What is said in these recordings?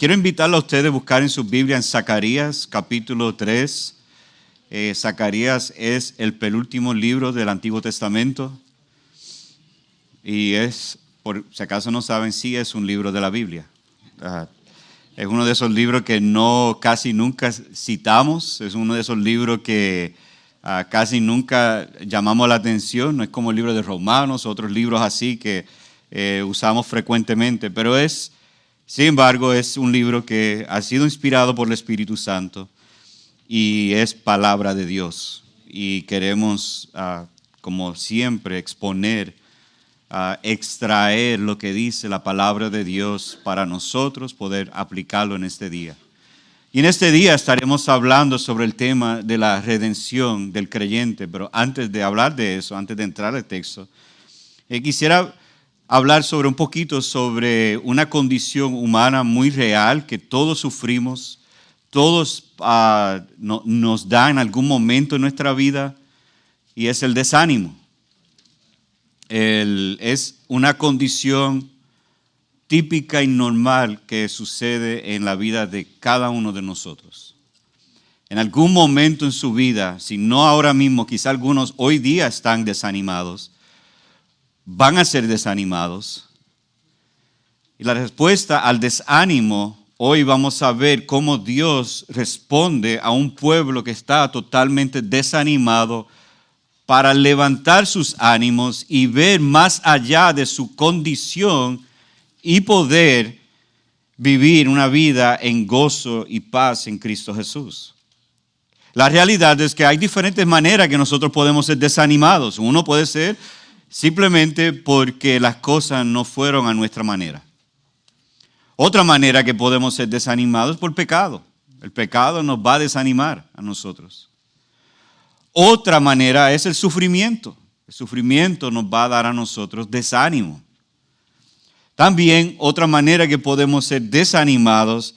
Quiero invitarlo a ustedes a buscar en su Biblia en Zacarías capítulo 3. Zacarías es el penúltimo libro del Antiguo Testamento y es, por si acaso no saben, sí es un libro de la Biblia. Es uno de esos libros que casi nunca citamos, es uno de esos libros que casi nunca llamamos la atención, no es como el libro de Romanos, otros libros así que usamos frecuentemente, pero sin embargo, es un libro que ha sido inspirado por el Espíritu Santo y es palabra de Dios. Y queremos, como siempre, exponer, extraer lo que dice la palabra de Dios para nosotros poder aplicarlo en este día. Y en este día estaremos hablando sobre el tema de la redención del creyente, pero antes de hablar de eso, antes de entrar al texto, quisiera hablar un poquito sobre una condición humana muy real que todos sufrimos, todos nos da en algún momento en nuestra vida, y es el desánimo. Es una condición típica y normal que sucede en la vida de cada uno de nosotros. En algún momento en su vida, si no ahora mismo, quizá algunos hoy día están desanimados, van a ser desanimados. Y la respuesta al desánimo, hoy vamos a ver cómo Dios responde a un pueblo que está totalmente desanimado para levantar sus ánimos y ver más allá de su condición y poder vivir una vida en gozo y paz en Cristo Jesús. La realidad es que hay diferentes maneras que nosotros podemos ser desanimados. Uno puede ser simplemente porque las cosas no fueron a nuestra manera. Otra manera que podemos ser desanimados es por pecado. El pecado nos va a desanimar a nosotros. Otra manera es el sufrimiento. El sufrimiento nos va a dar a nosotros desánimo. También otra manera que podemos ser desanimados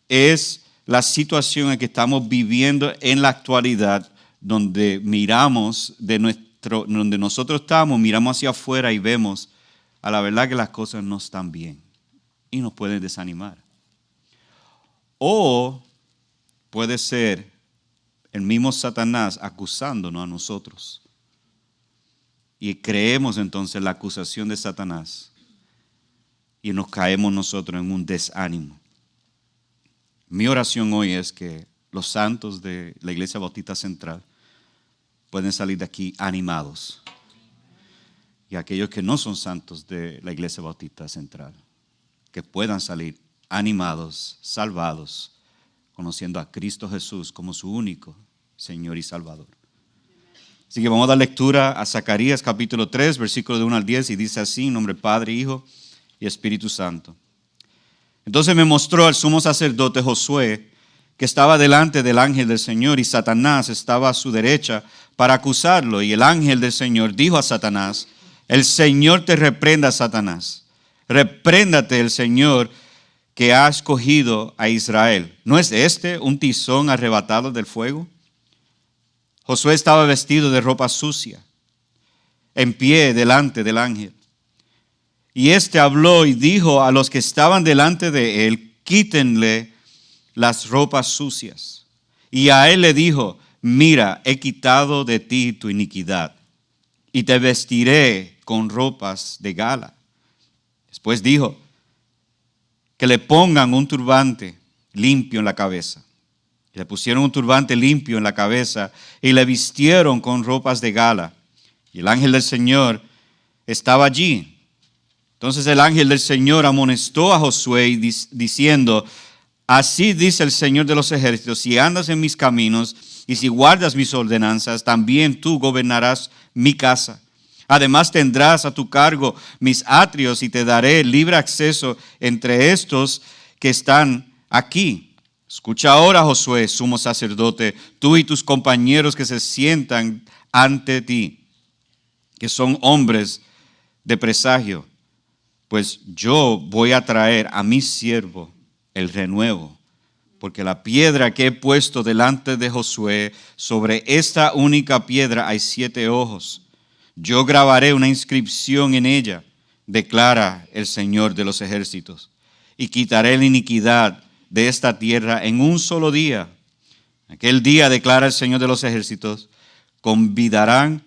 es la situación en que estamos viviendo en la actualidad, donde miramos donde nosotros estamos, miramos hacia afuera y vemos a la verdad que las cosas no están bien y nos pueden desanimar. O puede ser el mismo Satanás acusándonos a nosotros y creemos entonces la acusación de Satanás y nos caemos nosotros en un desánimo. Mi oración hoy es que los santos de la Iglesia Bautista Central pueden salir de aquí animados. Y aquellos que no son santos de la Iglesia Bautista Central, que puedan salir animados, salvados, conociendo a Cristo Jesús como su único Señor y Salvador. Así que vamos a dar lectura a Zacarías capítulo 3, versículos de 1 al 10, y dice así, en nombre del Padre, Hijo y Espíritu Santo. Entonces me mostró al sumo sacerdote Josué, que estaba delante del ángel del Señor, y Satanás estaba a su derecha para acusarlo. Y el ángel del Señor dijo a Satanás: el Señor te reprenda, Satanás. Repréndate el Señor que ha escogido a Israel. ¿No es este un tizón arrebatado del fuego? Josué estaba vestido de ropa sucia, en pie delante del ángel. Y éste habló y dijo a los que estaban delante de él: quítenle las ropas sucias. Y a él le dijo: mira, he quitado de ti tu iniquidad y te vestiré con ropas de gala. Después dijo que le pongan un turbante limpio en la cabeza. Le pusieron un turbante limpio en la cabeza y le vistieron con ropas de gala. Y el ángel del Señor estaba allí. Entonces el ángel del Señor amonestó a Josué diciendo: así dice el Señor de los ejércitos, si andas en mis caminos y si guardas mis ordenanzas, también tú gobernarás mi casa. Además tendrás a tu cargo mis atrios y te daré libre acceso entre estos que están aquí. Escucha ahora, Josué, sumo sacerdote, tú y tus compañeros que se sientan ante ti, que son hombres de presagio, pues yo voy a traer a mi siervo el renuevo, porque la piedra que he puesto delante de Josué, sobre esta única piedra hay 7 ojos. Yo grabaré una inscripción en ella, declara el Señor de los ejércitos, y quitaré la iniquidad de esta tierra en un solo día. Aquel día, declara el Señor de los ejércitos, convidarán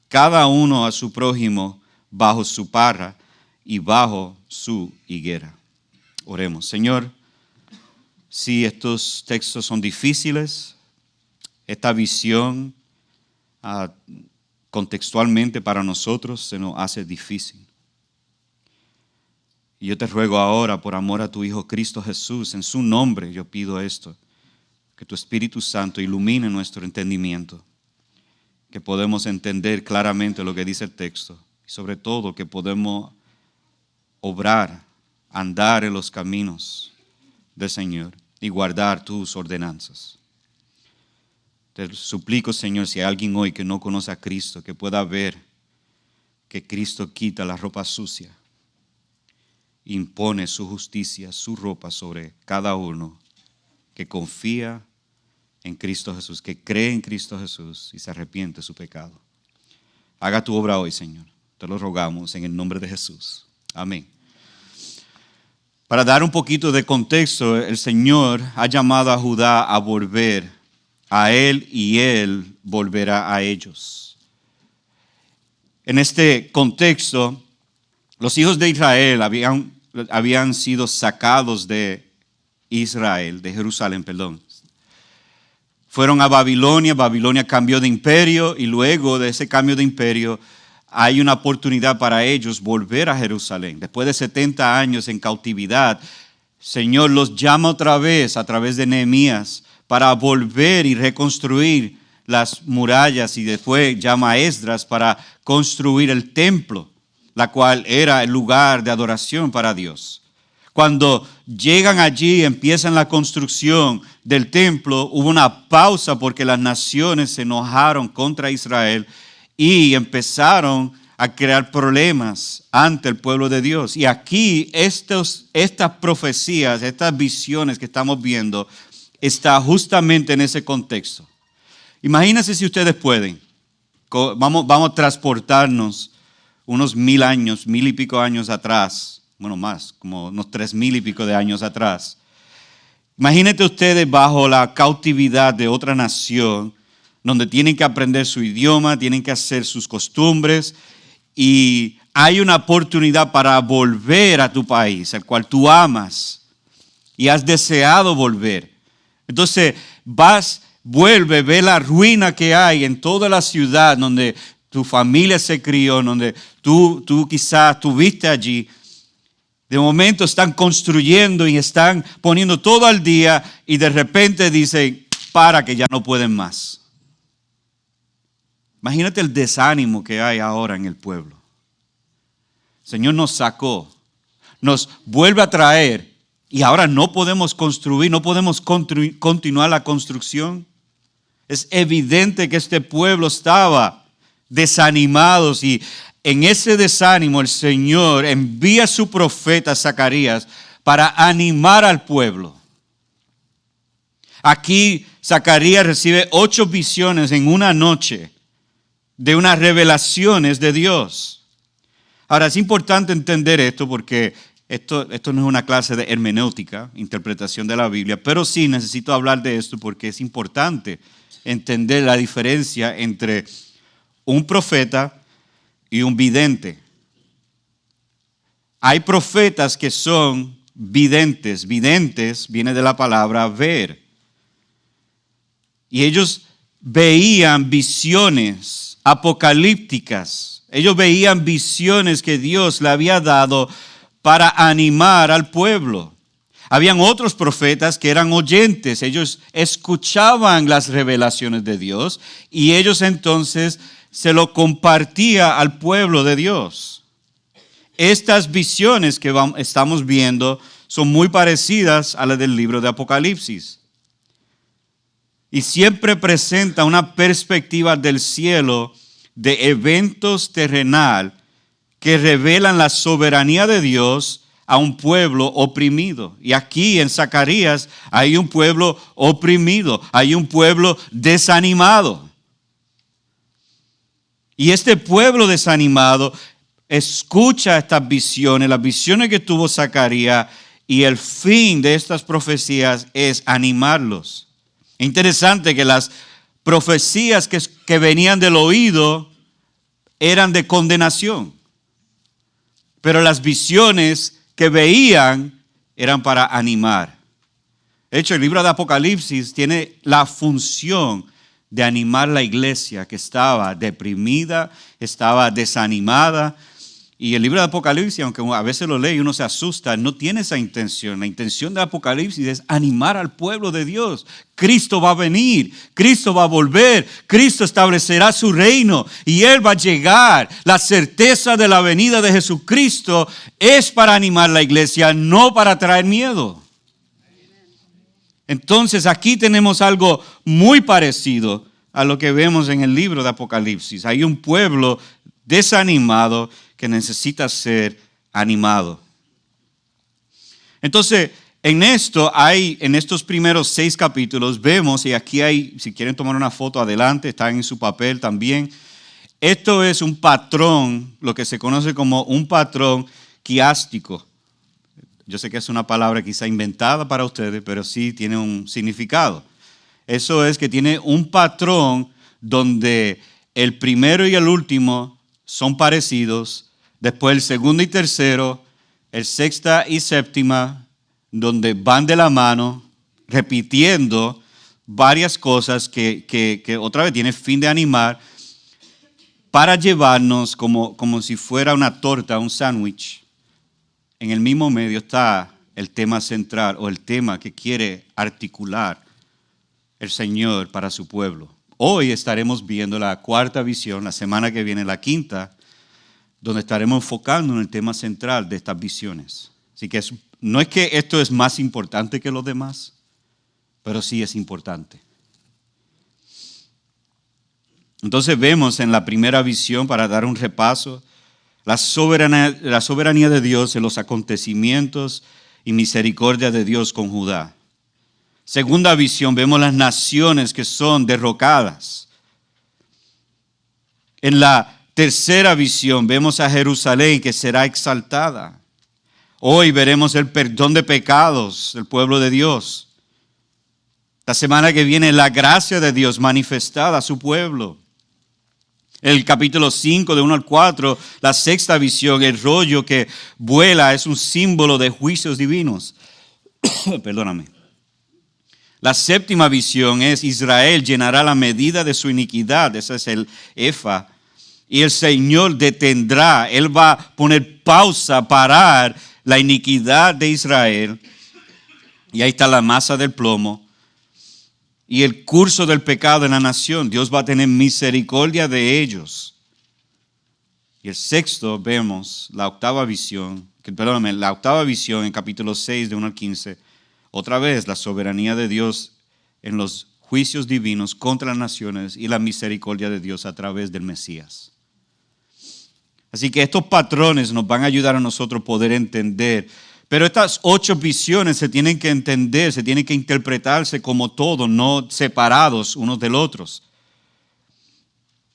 cada uno a su prójimo bajo su parra y bajo su higuera. Oremos. Señor, si estos textos son difíciles, esta visión contextualmente para nosotros se nos hace difícil. Y yo te ruego ahora, por amor a tu Hijo Cristo Jesús, en su nombre yo pido esto, que tu Espíritu Santo ilumine nuestro entendimiento, que podemos entender claramente lo que dice el texto y sobre todo que podemos obrar, andar en los caminos del Señor y guardar tus ordenanzas. Te suplico, Señor, si hay alguien hoy que no conoce a Cristo, que pueda ver que Cristo quita la ropa sucia, impone su justicia, su ropa sobre cada uno que confía en Cristo Jesús, que cree en Cristo Jesús y se arrepiente de su pecado. Haga tu obra hoy, Señor. Te lo rogamos en el nombre de Jesús. Amén. Para dar un poquito de contexto, el Señor ha llamado a Judá a volver a Él y Él volverá a ellos. En este contexto, los hijos de Israel habían sido sacados de Jerusalén. Fueron a Babilonia, Babilonia cambió de imperio y luego de ese cambio de imperio hay una oportunidad para ellos volver a Jerusalén. Después de 70 años en cautividad, Señor los llama otra vez a través de Nehemías para volver y reconstruir las murallas y después llama a Esdras para construir el templo, la cual era el lugar de adoración para Dios. Cuando llegan allí y empiezan la construcción del templo, hubo una pausa porque las naciones se enojaron contra Israel y empezaron a crear problemas ante el pueblo de Dios. Y aquí estas profecías, estas visiones que estamos viendo, está justamente en ese contexto. Imagínense si ustedes pueden. Vamos a transportarnos unos 1000 años, 1000 y pico años atrás. Bueno, más, como unos 3000 y pico de años atrás. Imagínate ustedes bajo la cautividad de otra nación, donde tienen que aprender su idioma, tienen que hacer sus costumbres, y hay una oportunidad para volver a tu país, al cual tú amas, y has deseado volver. Entonces vuelve, ve la ruina que hay en toda la ciudad donde tu familia se crió, donde tú quizás estuviste allí. De momento están construyendo y están poniendo todo al día y de repente dicen, para que ya no pueden más. Imagínate el desánimo que hay ahora en el pueblo. El Señor nos sacó, nos vuelve a traer y ahora no podemos construir, no podemos continuar la construcción. Es evidente que este pueblo estaba desanimado y en ese desánimo el Señor envía a su profeta Zacarías para animar al pueblo. Aquí Zacarías recibe 8 visiones en una noche de unas revelaciones de Dios. Ahora es importante entender esto porque esto no es una clase de hermenéutica, interpretación de la Biblia, pero sí necesito hablar de esto porque es importante entender la diferencia entre un profeta y un vidente. Hay profetas que son videntes. Videntes viene de la palabra ver. Y ellos veían visiones apocalípticas. Ellos veían visiones que Dios le había dado para animar al pueblo. Habían otros profetas que eran oyentes. Ellos escuchaban las revelaciones de Dios y ellos entonces se lo compartía al pueblo de Dios. Estas visiones que estamos viendo son muy parecidas a las del libro de Apocalipsis. Y siempre presenta una perspectiva del cielo de eventos terrenal que revelan la soberanía de Dios a un pueblo oprimido. Y aquí en Zacarías hay un pueblo oprimido, hay un pueblo desanimado. Y este pueblo desanimado escucha estas visiones, las visiones que tuvo Zacarías, Y el fin de estas profecías es animarlos. Interesante que las profecías que venían del oído eran de condenación, pero las visiones que veían eran para animar. De hecho, el libro de Apocalipsis tiene la función de animar la iglesia que estaba deprimida, estaba desanimada. Y el libro de Apocalipsis, aunque a veces lo lee y uno se asusta, no tiene esa intención. La intención de Apocalipsis es animar al pueblo de Dios. Cristo va a venir, Cristo va a volver, Cristo establecerá su reino y Él va a llegar. La certeza de la venida de Jesucristo es para animar la iglesia, no para traer miedo. Entonces aquí tenemos algo muy parecido a lo que vemos en el libro de Apocalipsis. Hay un pueblo desanimado que necesita ser animado. Entonces, en estos primeros 6 capítulos, vemos, y aquí hay, si quieren tomar una foto adelante, está en su papel también. Esto es un patrón, lo que se conoce como un patrón quiástico. Yo sé que es una palabra quizá inventada para ustedes, pero sí tiene un significado. Eso es que tiene un patrón donde el primero y el último son parecidos. Después el segundo y tercero, el sexta y séptima, donde van de la mano, repitiendo varias cosas que otra vez tiene fin de animar, para llevarnos como si fuera una torta, un sándwich. En el mismo medio está el tema central o el tema que quiere articular el Señor para su pueblo. Hoy estaremos viendo la cuarta visión, la semana que viene la quinta, donde estaremos enfocando en el tema central de estas visiones. Así que no es que esto es más importante que los demás, pero sí es importante. Entonces vemos en la primera visión, para dar un repaso, la soberanía de Dios en los acontecimientos y misericordia de Dios con Judá. Segunda visión, vemos las naciones que son derrocadas. En la tercera visión vemos a Jerusalén que será exaltada. Hoy veremos el perdón de pecados del pueblo de Dios. La semana que viene la gracia de Dios manifestada a su pueblo. El capítulo 5 de 1 al 4, la sexta visión, el rollo que vuela es un símbolo de juicios divinos. Perdóname. La séptima visión es Israel llenará la medida de su iniquidad. Ese es el Efa. Y el Señor detendrá, Él va a poner pausa, parar la iniquidad de Israel. Y ahí está la masa del plomo. Y el curso del pecado en la nación. Dios va a tener misericordia de ellos. Y el sexto vemos la octava visión en capítulo 6 de 1 al 15. Otra vez la soberanía de Dios en los juicios divinos contra las naciones y la misericordia de Dios a través del Mesías. Así que estos patrones nos van a ayudar a nosotros poder entender. Pero estas 8 visiones se tienen que entender, se tienen que interpretarse como todo, no separados unos del otros.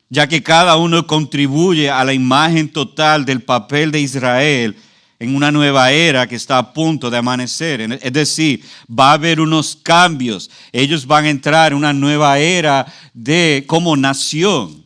Ya que cada uno contribuye a la imagen total del papel de Israel en una nueva era que está a punto de amanecer. Es decir, va a haber unos cambios. Ellos van a entrar en una nueva era como nación.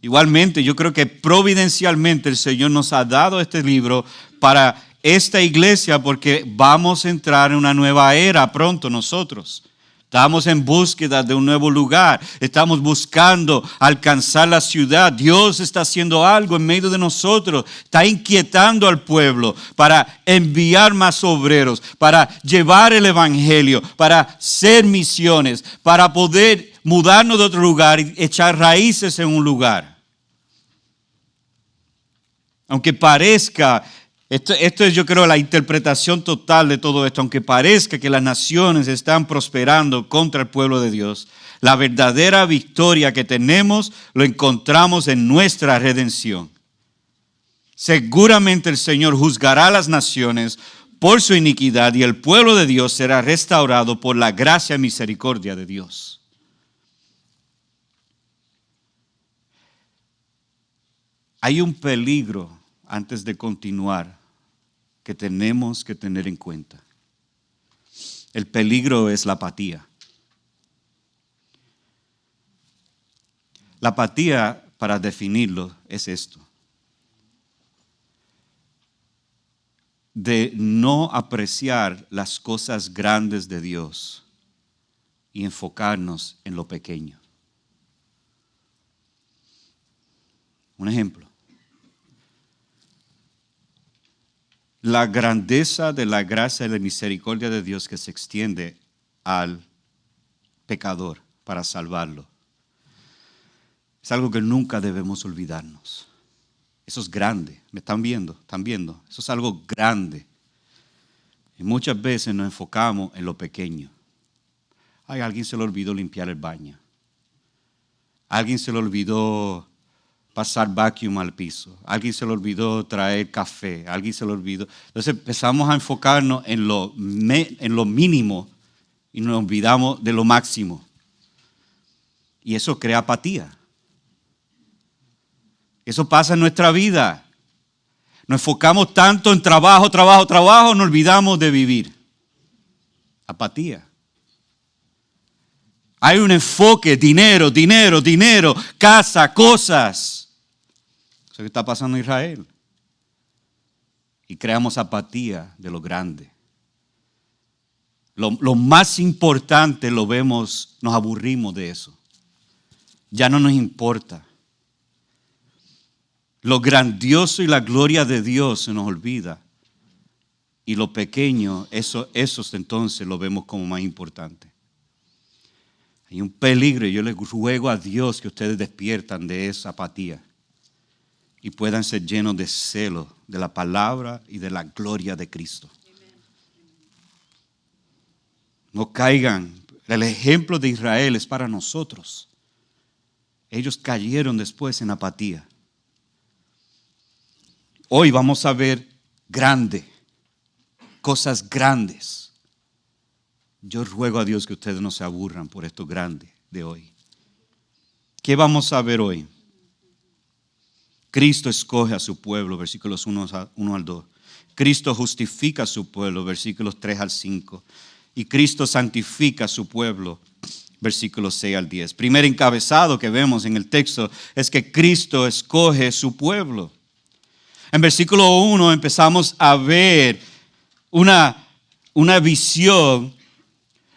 Igualmente, yo creo que providencialmente el Señor nos ha dado este libro para esta iglesia porque vamos a entrar en una nueva era pronto nosotros. Estamos en búsqueda de un nuevo lugar. Estamos buscando alcanzar la ciudad. Dios está haciendo algo en medio de nosotros. Está inquietando al pueblo para enviar más obreros, para llevar el evangelio, para hacer misiones, para poder mudarnos de otro lugar y echar raíces en un lugar. Aunque parezca, esto es yo creo la interpretación total de todo esto, aunque parezca que las naciones están prosperando contra el pueblo de Dios, la verdadera victoria que tenemos lo encontramos en nuestra redención. Seguramente el Señor juzgará a las naciones por su iniquidad y el pueblo de Dios será restaurado por la gracia y misericordia de Dios. Hay un peligro antes de continuar que tenemos que tener en cuenta. El peligro es la apatía. La apatía, para definirlo, es esto: de no apreciar las cosas grandes de Dios y enfocarnos en lo pequeño. Un ejemplo: la grandeza de la gracia y la misericordia de Dios que se extiende al pecador para salvarlo es algo que nunca debemos olvidarnos. Eso es grande. ¿Me están viendo? ¿Están viendo? Eso es algo grande. Y muchas veces nos enfocamos en lo pequeño. Ay, a alguien se le olvidó limpiar el baño. A alguien se le olvidó pasar vacuum al piso. A alguien se le olvidó traer café. A alguien se le olvidó. Entonces empezamos a enfocarnos en lo mínimo y nos olvidamos de lo máximo. Y eso crea apatía. Eso pasa en nuestra vida. Nos enfocamos tanto en trabajo, nos olvidamos de vivir. Apatía. Hay un enfoque: dinero, casa, cosas. Eso que está pasando en Israel. Y creamos apatía de lo grande. Lo más importante lo vemos, nos aburrimos de eso. Ya no nos importa. Lo grandioso y la gloria de Dios se nos olvida. Y lo pequeño, eso entonces lo vemos como más importante. Hay un peligro y yo les ruego a Dios que ustedes despiertan de esa apatía y puedan ser llenos de celo de la palabra y de la gloria de Cristo. No caigan. El ejemplo de Israel es para nosotros. Ellos cayeron después en apatía. Hoy vamos a ver cosas grandes. Yo ruego a Dios que ustedes no se aburran por esto grande de hoy. ¿Qué vamos a ver hoy? Cristo escoge a su pueblo, versículos 1 al 2. Cristo justifica a su pueblo, versículos 3 al 5. Y Cristo santifica a su pueblo, versículos 6 al 10. Primer encabezado que vemos en el texto es que Cristo escoge su pueblo. En versículo 1 empezamos a ver una visión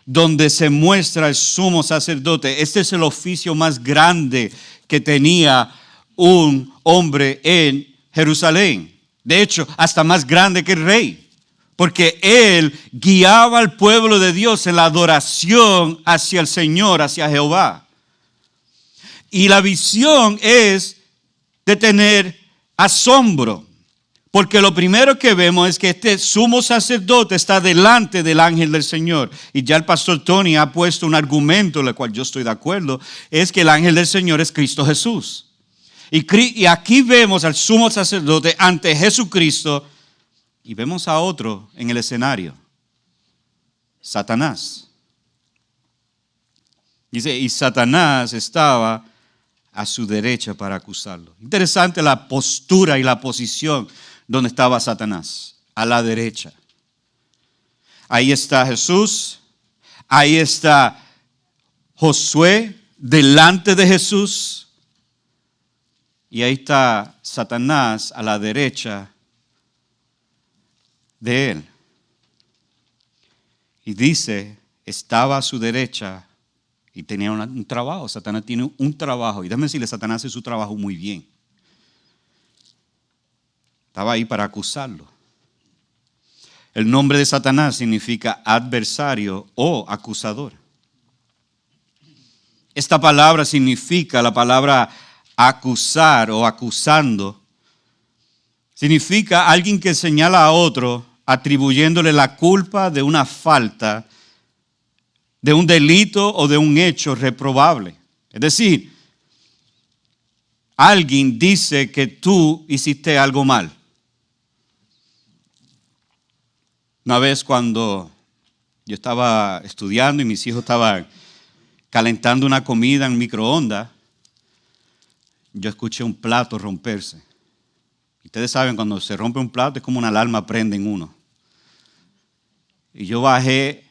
donde se muestra el sumo sacerdote. Este es el oficio más grande que tenía un hombre en Jerusalén. De hecho, hasta más grande que el rey. Porque él guiaba al pueblo de Dios en la adoración hacia el Señor, hacia Jehová. Y la visión es de tener asombro. Porque lo primero que vemos es que este sumo sacerdote está delante del ángel del Señor. Y ya el pastor Tony ha puesto un argumento, en el cual yo estoy de acuerdo, es que el ángel del Señor es Cristo Jesús. Y aquí vemos al sumo sacerdote ante Jesucristo y vemos a otro en el escenario, Satanás. Dice, y Satanás estaba a su derecha para acusarlo. Interesante la postura y la posición donde estaba Satanás, a la derecha. Ahí está Jesús, ahí está Josué delante de Jesús y ahí está Satanás a la derecha de él. Y dice, estaba a su derecha y tenía un trabajo. Satanás tiene un trabajo. Y déjame decirle, Satanás hace su trabajo muy bien. Estaba ahí para acusarlo. El nombre de Satanás significa adversario o acusador. Esta palabra significa, la palabra acusar o acusando, significa alguien que señala a otro atribuyéndole la culpa de una falta, de un delito o de un hecho reprobable. Es decir, alguien dice que tú hiciste algo mal. Una vez cuando yo estaba estudiando y mis hijos estaban calentando una comida en microondas, yo escuché un plato romperse. Ustedes saben, cuando se rompe un plato es como una alarma prende en uno. Y yo bajé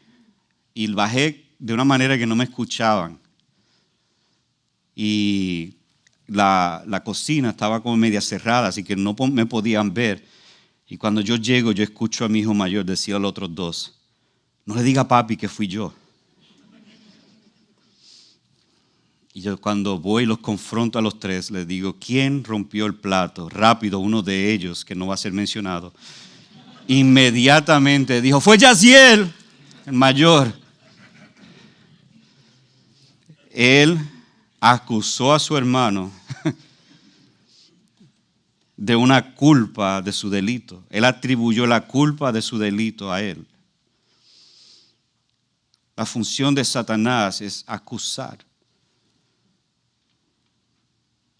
de una manera que no me escuchaban. Y la cocina estaba como media cerrada, así que no me podían ver. Y cuando yo llego, yo escucho a mi hijo mayor decir a los otros dos, no le diga a papi que fui yo. Y yo cuando voy los confronto a los tres, les digo, ¿quién rompió el plato? Rápido, uno de ellos, que no va a ser mencionado, inmediatamente dijo, fue Yaciel, el mayor. Él acusó a su hermano de una culpa de su delito. Él atribuyó la culpa de su delito a él. La función de Satanás es acusar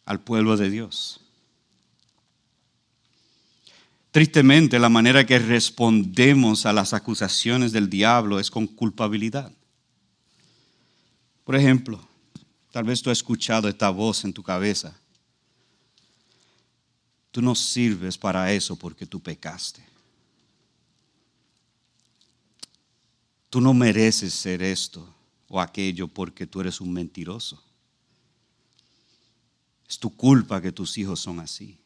al pueblo de Dios. Tristemente, la manera que respondemos a las acusaciones del diablo es con culpabilidad. Por ejemplo, tal vez tú has escuchado esta voz en tu cabeza. Tú no sirves para eso porque tú pecaste. Tú no mereces ser esto o aquello porque tú eres un mentiroso. Es tu culpa que tus hijos son así.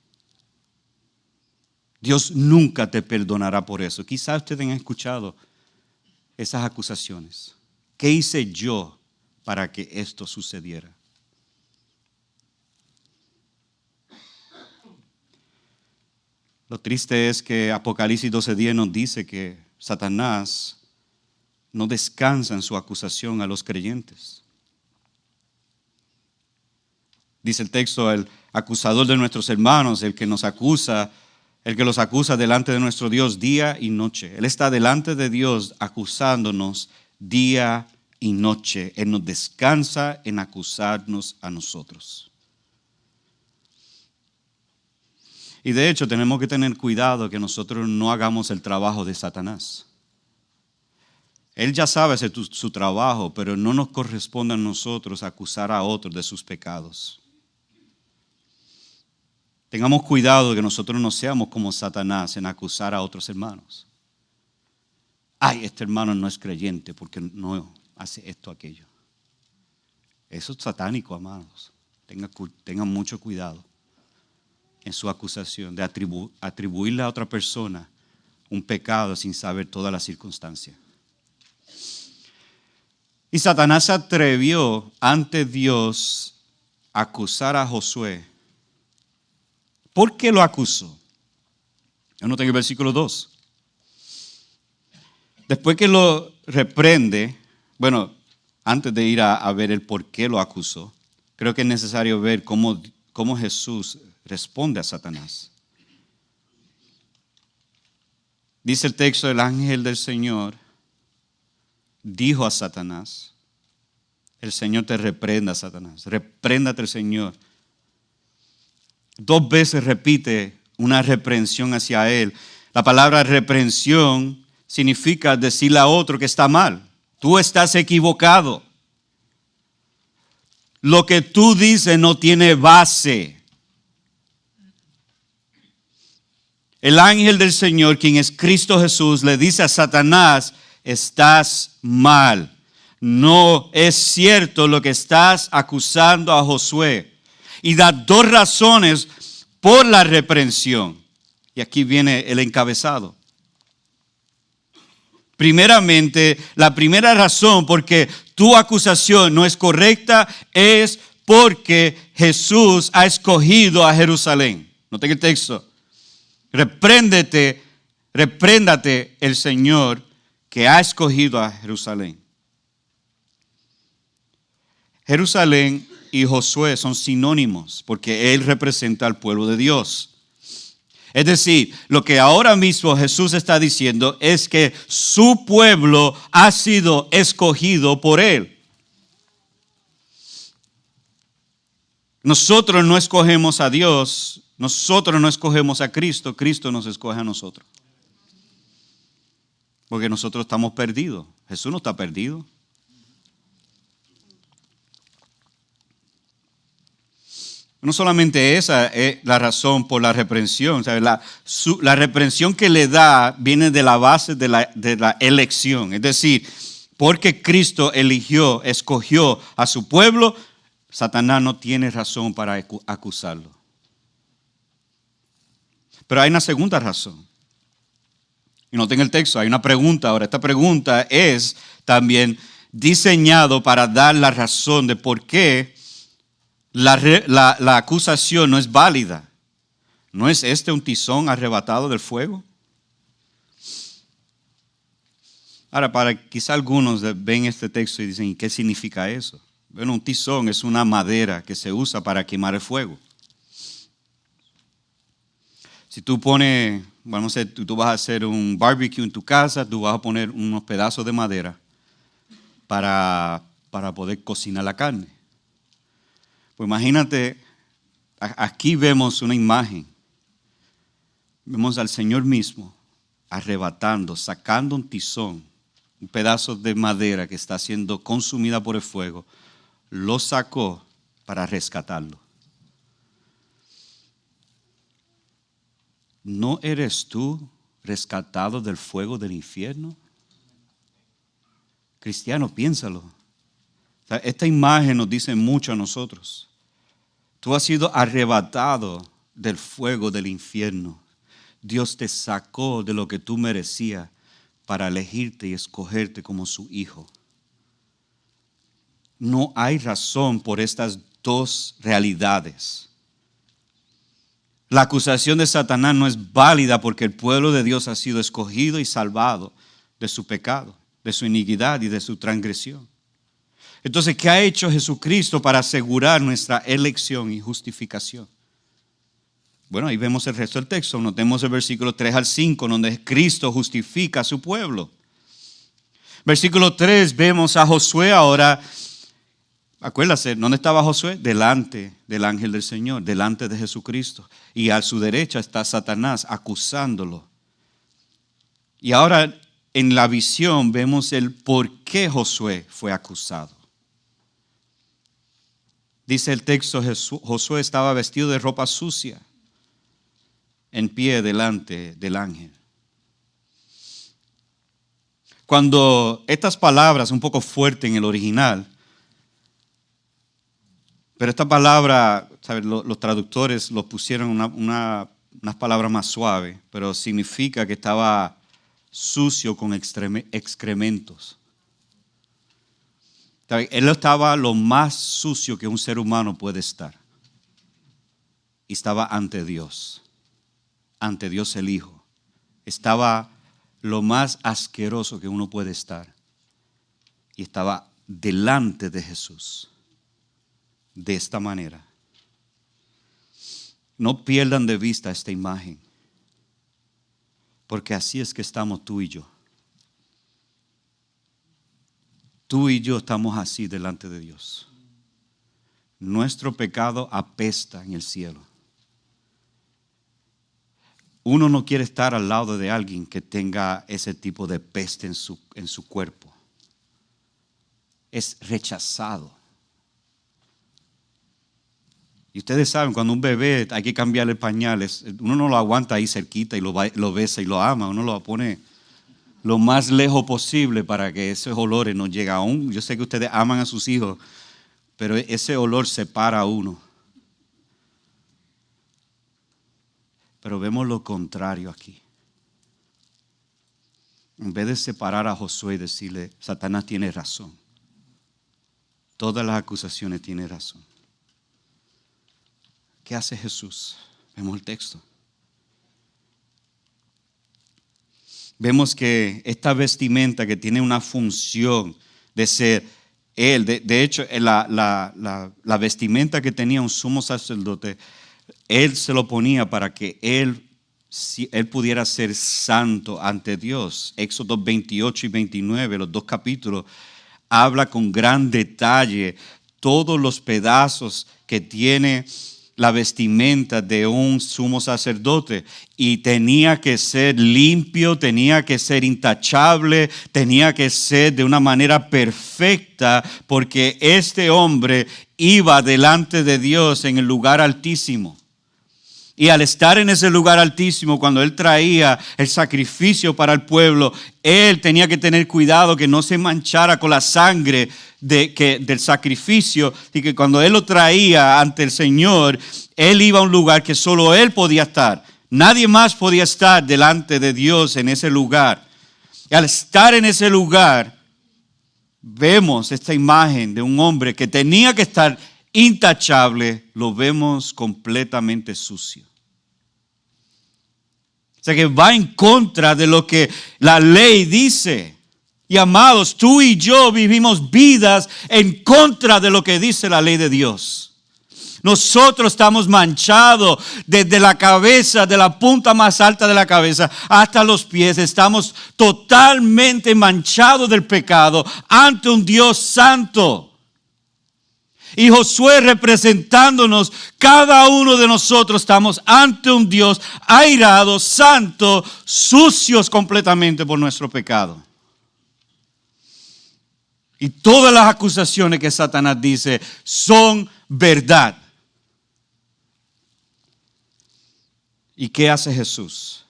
Dios nunca te perdonará por eso. Quizás ustedes han escuchado esas acusaciones. ¿Qué hice yo para que esto sucediera? Lo triste es que Apocalipsis 12:10 nos dice que Satanás no descansa en su acusación a los creyentes. Dice el texto, el acusador de nuestros hermanos, el que los acusa delante de nuestro Dios día y noche. Él está delante de Dios acusándonos día y noche. Él nos descansa en acusarnos a nosotros. Y de hecho tenemos que tener cuidado que nosotros no hagamos el trabajo de Satanás. Él ya sabe hacer su trabajo, pero no nos corresponde a nosotros acusar a otros de sus pecados. Tengamos cuidado que nosotros no seamos como Satanás en acusar a otros hermanos. Ay, este hermano no es creyente porque no hace esto o aquello. Eso es satánico, amados. Tengan mucho cuidado en su acusación de atribuirle a otra persona un pecado sin saber todas las circunstancias. Y Satanás se atrevió ante Dios a acusar a Josué. ¿Por qué lo acusó? Yo no tengo el versículo 2. Después que lo reprende, bueno, antes de ir a ver el por qué lo acusó, creo que es necesario ver cómo Jesús responde a Satanás. Dice el texto, el ángel del Señor dijo a Satanás, el Señor te reprenda, Satanás, repréndate el Señor. 2 veces repite una reprensión hacia él. La palabra reprensión significa decirle a otro que está mal. Tú estás equivocado. Lo que tú dices no tiene base. El ángel del Señor, quien es Cristo Jesús, le dice a Satanás, estás mal. No es cierto lo que estás acusando a Josué. Y da 2 razones por la reprensión. Y aquí viene el encabezado. Primeramente, la primera razón porque tu acusación no es correcta es porque Jesús ha escogido a Jerusalén. Noten el texto. Repréndate el Señor que ha escogido a Jerusalén. Jerusalén y Josué son sinónimos porque él representa al pueblo de Dios. Es decir, lo que ahora mismo Jesús está diciendo es que su pueblo ha sido escogido por él. Nosotros no escogemos a Dios, nosotros no escogemos a Cristo, Cristo nos escoge a nosotros. Porque nosotros estamos perdidos. Jesús no está perdido. No solamente esa es la razón por la reprensión. ¿Sabe? La reprensión que le da viene de la base de la elección. Es decir, porque Cristo escogió a su pueblo, Satanás no tiene razón para acusarlo. Pero hay una segunda razón. Y noten el texto, hay una pregunta. Ahora, esta pregunta es también diseñado para dar la razón de por qué la acusación no es válida. ¿No es este un tizón arrebatado del fuego? Ahora, para quizá algunos ven este texto y dicen, ¿y qué significa eso? Bueno, un tizón es una madera que se usa para quemar el fuego. Si tú pones, vamos a decir, tú vas a hacer un barbecue en tu casa, tú vas a poner unos pedazos de madera para poder cocinar la carne. Pues imagínate, aquí vemos una imagen. Vemos al Señor mismo arrebatando, sacando un tizón, un pedazo de madera que está siendo consumida por el fuego. Lo sacó para rescatarlo. ¿No eres tú rescatado del fuego del infierno? Cristiano, piénsalo. O sea, esta imagen nos dice mucho a nosotros. Tú has sido arrebatado del fuego del infierno. Dios te sacó de lo que tú merecías para elegirte y escogerte como su hijo. No hay razón por estas dos realidades. La acusación de Satanás no es válida porque el pueblo de Dios ha sido escogido y salvado de su pecado, de su iniquidad y de su transgresión. Entonces, ¿qué ha hecho Jesucristo para asegurar nuestra elección y justificación? Bueno, ahí vemos el resto del texto. Notemos el versículo 3 al 5, donde Cristo justifica a su pueblo. Versículo 3, vemos a Josué ahora. Acuérdase, ¿dónde estaba Josué? Delante del ángel del Señor, delante de Jesucristo. Y a su derecha está Satanás acusándolo. Y ahora en la visión vemos el por qué Josué fue acusado. Dice el texto, Josué estaba vestido de ropa sucia, en pie delante del ángel. Cuando estas palabras, un poco fuerte en el original, pero esta palabra, ¿sabes? Los traductores lo pusieron unas palabras más suaves, pero significa que estaba sucio con excrementos. ¿Sabes? Él estaba lo más sucio que un ser humano puede estar. Y estaba ante Dios el Hijo. Estaba lo más asqueroso que uno puede estar. Y estaba delante de Jesús. De esta manera. No pierdan de vista esta imagen, porque así es que estamos tú y yo. Tú y yo estamos así delante de Dios. Nuestro pecado apesta en el cielo. Uno no quiere estar al lado de alguien que tenga ese tipo de peste en su cuerpo. Es rechazado. Y ustedes saben, cuando un bebé hay que cambiarle pañales, uno no lo aguanta ahí cerquita y lo besa y lo ama, uno lo pone lo más lejos posible para que esos olores no lleguen aún. Yo sé que ustedes aman a sus hijos, pero ese olor separa a uno. Pero vemos lo contrario aquí. En vez de separar a Josué y decirle, Satanás tiene razón. Todas las acusaciones tienen razón. ¿Qué hace Jesús? Vemos el texto. Vemos que esta vestimenta que tiene una función de ser él, de hecho la vestimenta que tenía un sumo sacerdote, él se lo ponía para que él pudiera ser santo ante Dios. Éxodo 28 y 29, los dos capítulos, habla con gran detalle todos los pedazos que tiene la vestimenta de un sumo sacerdote y tenía que ser limpio, tenía que ser intachable, tenía que ser de una manera perfecta, porque este hombre iba delante de Dios en el lugar altísimo. Y al estar en ese lugar altísimo, cuando él traía el sacrificio para el pueblo, él tenía que tener cuidado que no se manchara con la sangre del sacrificio, y que cuando él lo traía ante el Señor, él iba a un lugar que solo él podía estar. Nadie más podía estar delante de Dios en ese lugar. Y al estar en ese lugar, vemos esta imagen de un hombre que tenía que estar intachable, lo vemos completamente sucio. O sea que va en contra de lo que la ley dice. Y amados, tú y yo vivimos vidas en contra de lo que dice la ley de Dios. Nosotros estamos manchados desde la cabeza, de la punta más alta de la cabeza hasta los pies. Estamos totalmente manchados del pecado ante un Dios santo. Y Josué representándonos, cada uno de nosotros estamos ante un Dios airado, santo, sucios completamente por nuestro pecado. Y todas las acusaciones que Satanás dice son verdad. ¿Y qué hace Jesús?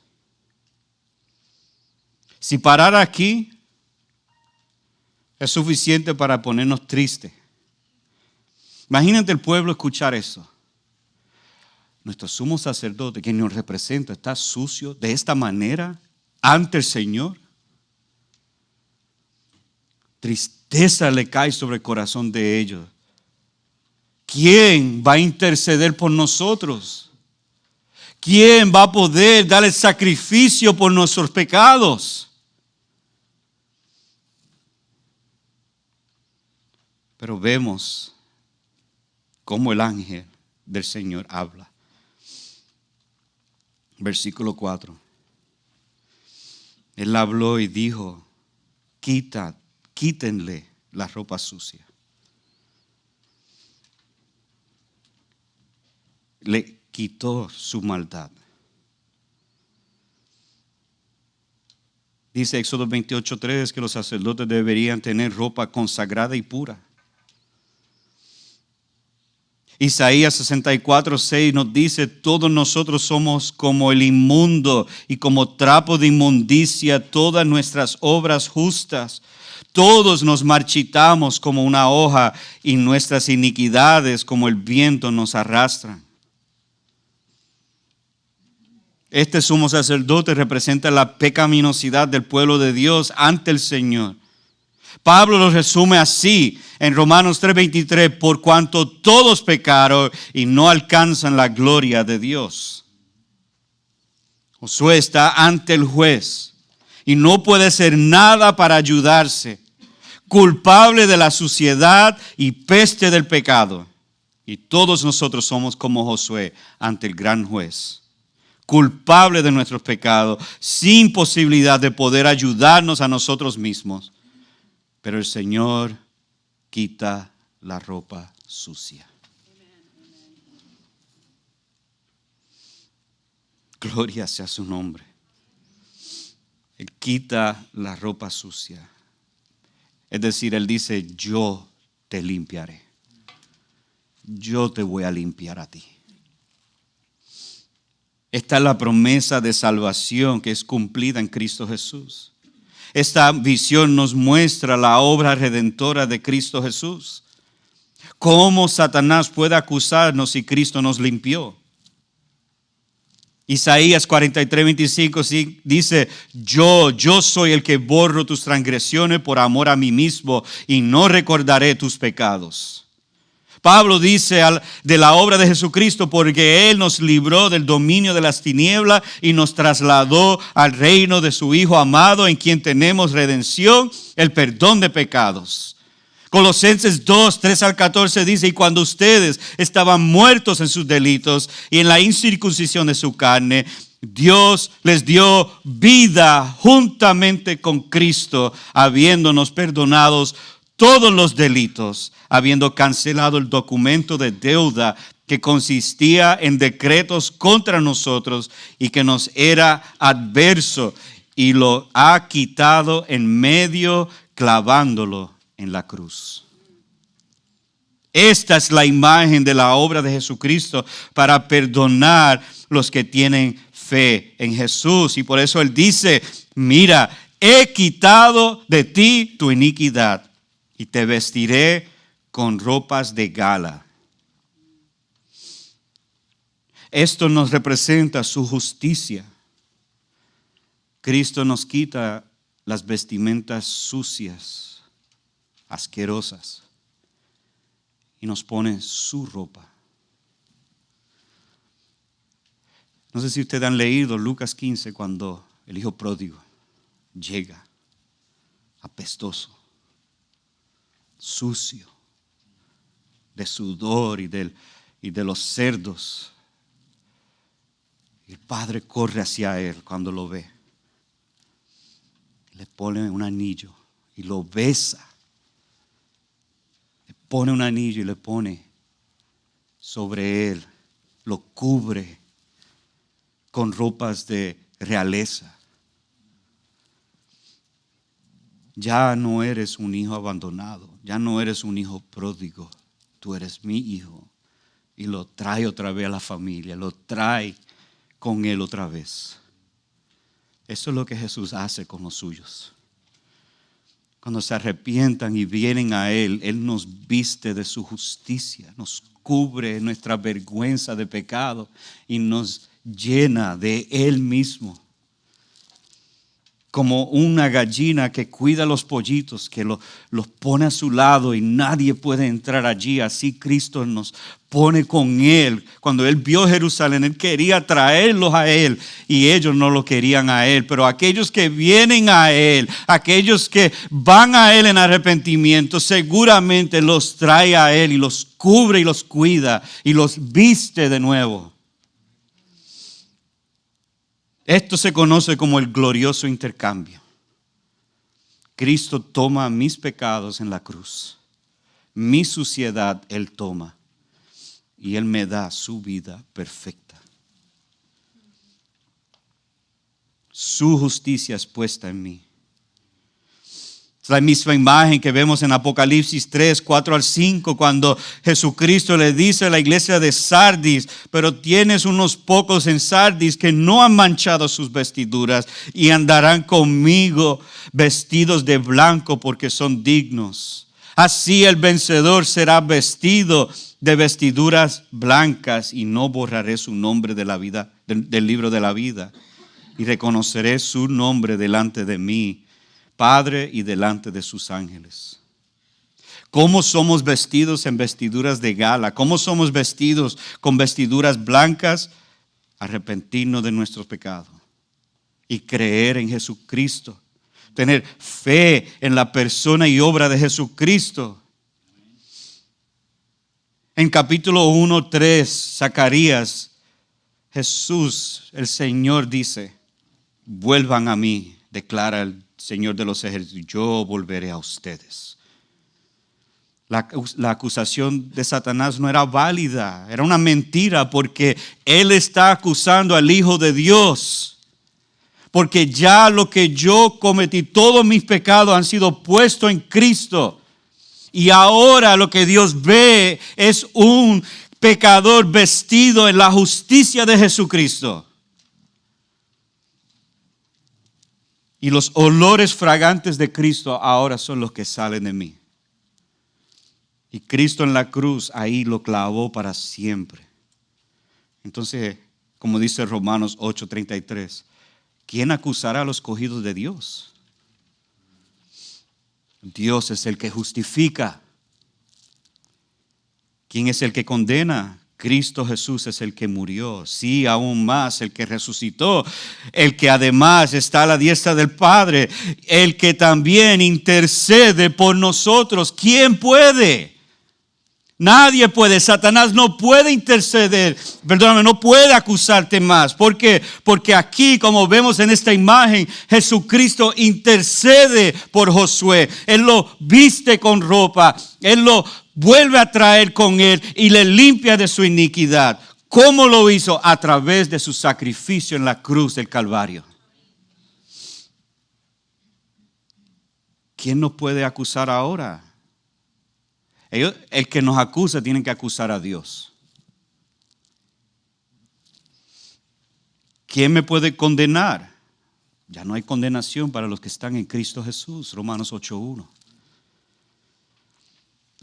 Si parar aquí es suficiente para ponernos tristes. Imagínate el pueblo escuchar eso. Nuestro sumo sacerdote, que nos representa, está sucio de esta manera ante el Señor. Tristeza le cae sobre el corazón de ellos. ¿Quién va a interceder por nosotros? ¿Quién va a poder dar el sacrificio por nuestros pecados? Pero vemos cómo el ángel del Señor habla. Versículo 4. Él habló y dijo: quítenle la ropa sucia. Le quitó su maldad. Dice Éxodo 28:3 que los sacerdotes deberían tener ropa consagrada y pura. Isaías 64:6 nos dice: todos nosotros somos como el inmundo y como trapo de inmundicia todas nuestras obras justas. Todos nos marchitamos como una hoja y nuestras iniquidades como el viento nos arrastran. Este sumo sacerdote representa la pecaminosidad del pueblo de Dios ante el Señor. Pablo lo resume así en Romanos 3:23: por cuanto todos pecaron y no alcanzan la gloria de Dios. Josué está ante el juez y no puede hacer nada para ayudarse, culpable de la suciedad y peste del pecado. Y todos nosotros somos como Josué ante el gran juez, culpable de nuestros pecados, sin posibilidad de poder ayudarnos a nosotros mismos. Pero el Señor quita la ropa sucia. Gloria sea su nombre. Él quita la ropa sucia. Es decir, Él dice: yo te limpiaré. Yo te voy a limpiar a ti. Esta es la promesa de salvación que es cumplida en Cristo Jesús. Esta visión nos muestra la obra redentora de Cristo Jesús. ¿Cómo Satanás puede acusarnos si Cristo nos limpió? Isaías 43:25 dice: yo soy el que borro tus transgresiones por amor a mí mismo y no recordaré tus pecados. Pablo dice de la obra de Jesucristo: porque Él nos libró del dominio de las tinieblas y nos trasladó al reino de su Hijo amado, en quien tenemos redención, el perdón de pecados. Colosenses 2:3-14 dice: y cuando ustedes estaban muertos en sus delitos y en la incircuncisión de su carne, Dios les dio vida juntamente con Cristo, habiéndonos perdonados todos los delitos, habiendo cancelado el documento de deuda que consistía en decretos contra nosotros y que nos era adverso, y lo ha quitado en medio, clavándolo en la cruz. Esta es la imagen de la obra de Jesucristo para perdonar los que tienen fe en Jesús. Y por eso Él dice, mira, he quitado de ti tu iniquidad y te vestiré con ropas de gala. Esto nos representa su justicia. Cristo nos quita las vestimentas sucias, asquerosas, y nos pone su ropa. No sé si ustedes han leído Lucas 15 cuando el hijo pródigo llega apestoso, sucio, de sudor y de los cerdos. El padre corre hacia él cuando lo ve. Le pone un anillo y lo besa. Le pone un anillo y le pone sobre él. Lo cubre con ropas de realeza. Ya no eres un hijo abandonado. Ya no eres un hijo pródigo. Tú eres mi hijo. Y lo trae otra vez a la familia. Lo trae con él otra vez. Eso es lo que Jesús hace con los suyos. Cuando se arrepientan y vienen a Él, Él nos viste de su justicia, nos cubre nuestra vergüenza de pecado y nos llena de Él mismo. Como una gallina que cuida a los pollitos, que los pone a su lado y nadie puede entrar allí. Así Cristo nos pone con Él. Cuando Él vio Jerusalén, Él quería traerlos a Él y ellos no lo querían a Él. Pero aquellos que vienen a Él, aquellos que van a Él en arrepentimiento, seguramente los trae a Él y los cubre y los cuida y los viste de nuevo. Esto se conoce como el glorioso intercambio. Cristo toma mis pecados en la cruz. Mi suciedad Él toma. Y Él me da su vida perfecta. Su justicia es puesta en mí. Es la misma imagen que vemos en Apocalipsis 3, 4 al 5, cuando Jesucristo le dice a la iglesia de Sardis, pero tienes unos pocos en Sardis que no han manchado sus vestiduras y andarán conmigo vestidos de blanco porque son dignos. Así el vencedor será vestido de vestiduras blancas y no borraré su nombre de la vida, del libro de la vida, y reconoceré su nombre delante de mí, Padre, y delante de sus ángeles. ¿Cómo somos vestidos en vestiduras de gala? ¿Cómo somos vestidos con vestiduras blancas? Arrepentirnos de nuestros pecados y creer en Jesucristo. Tener fe en la persona y obra de Jesucristo. En capítulo 1:3, Zacarías, Jesús, el Señor dice, vuelvan a mí, declara el Señor de los ejércitos, yo volveré a ustedes. La acusación de Satanás no era válida, era una mentira porque él está acusando al Hijo de Dios. Porque ya lo que yo cometí, todos mis pecados han sido puestos en Cristo. Y ahora lo que Dios ve es un pecador vestido en la justicia de Jesucristo. Y los olores fragantes de Cristo ahora son los que salen de mí. Y Cristo en la cruz ahí lo clavó para siempre. Entonces, como dice Romanos 8:33, ¿quién acusará a los escogidos de Dios? Dios es el que justifica. ¿Quién es el que condena? Cristo Jesús es el que murió, sí, aún más, el que resucitó, el que además está a la diestra del Padre, el que también intercede por nosotros. ¿Quién puede Nadie puede, Satanás no puede interceder, perdóname, no puede acusarte más. ¿Por qué? Porque aquí, como vemos en esta imagen, Jesucristo intercede por Josué. Él lo viste con ropa, Él lo vuelve a traer con Él y le limpia de su iniquidad. ¿Cómo lo hizo? A través de su sacrificio en la cruz del Calvario. ¿Quién nos puede acusar ahora? El que nos acusa tiene que acusar a Dios. ¿Quién me puede condenar? Ya no hay condenación para los que están en Cristo Jesús. Romanos 8:1.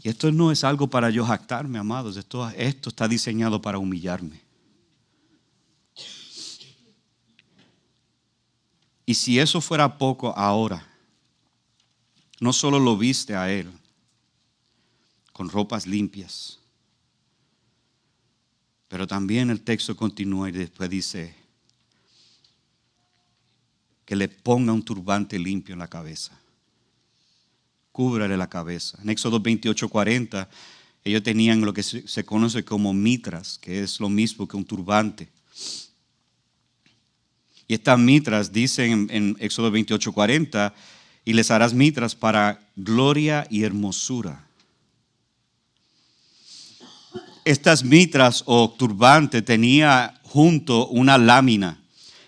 Y esto no es algo para yo jactarme, amados. Esto está diseñado para humillarme. Y si eso fuera poco ahora, no solo lo viste a Él con ropas limpias, pero también el texto continúa y después dice que le ponga un turbante limpio en la cabeza. Cúbrale la cabeza. En Éxodo 28:40, ellos tenían lo que se conoce como mitras, que es lo mismo que un turbante. Y estas mitras dicen en Éxodo 28:40, y les harás mitras para gloria y hermosura. Estas mitras o turbante tenía junto una lámina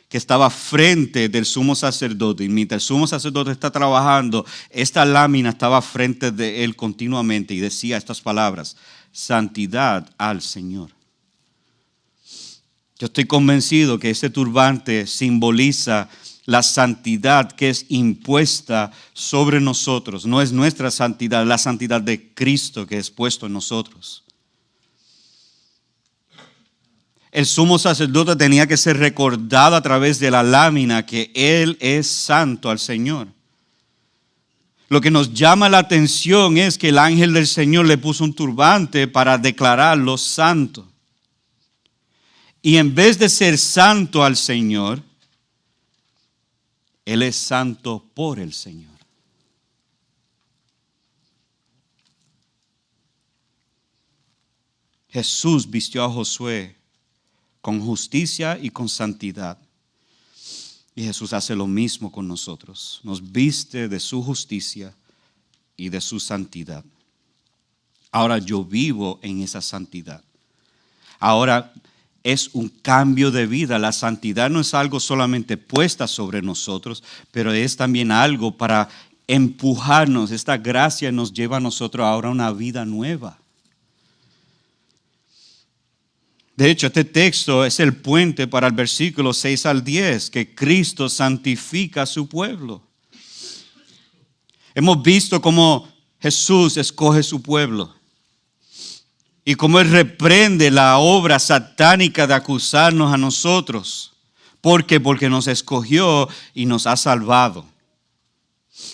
que estaba frente del sumo sacerdote. Y mientras el sumo sacerdote está trabajando, esta lámina estaba frente de él continuamente y decía estas palabras: santidad al Señor. Yo estoy convencido que ese turbante simboliza la santidad que es impuesta sobre nosotros. No es nuestra santidad, la santidad de Cristo que es puesto en nosotros. El sumo sacerdote tenía que ser recordado a través de la lámina que Él es santo al Señor. Lo que nos llama la atención es que el ángel del Señor le puso un turbante para declararlo santo. Y en vez de ser santo al Señor, Él es santo por el Señor. Jesús vistió a Josué con justicia y con santidad. Y Jesús hace lo mismo con nosotros. Nos viste de su justicia y de su santidad. Ahora yo vivo en esa santidad. Ahora es un cambio de vida. La santidad no es algo solamente puesta sobre nosotros, pero es también algo para empujarnos. Esta gracia nos lleva a nosotros ahora a una vida nueva. De hecho, este texto es el puente para el versículo 6 al 10, que Cristo santifica a su pueblo. Hemos visto cómo Jesús escoge su pueblo y cómo Él reprende la obra satánica de acusarnos a nosotros. ¿Por qué? Porque nos escogió y nos ha salvado.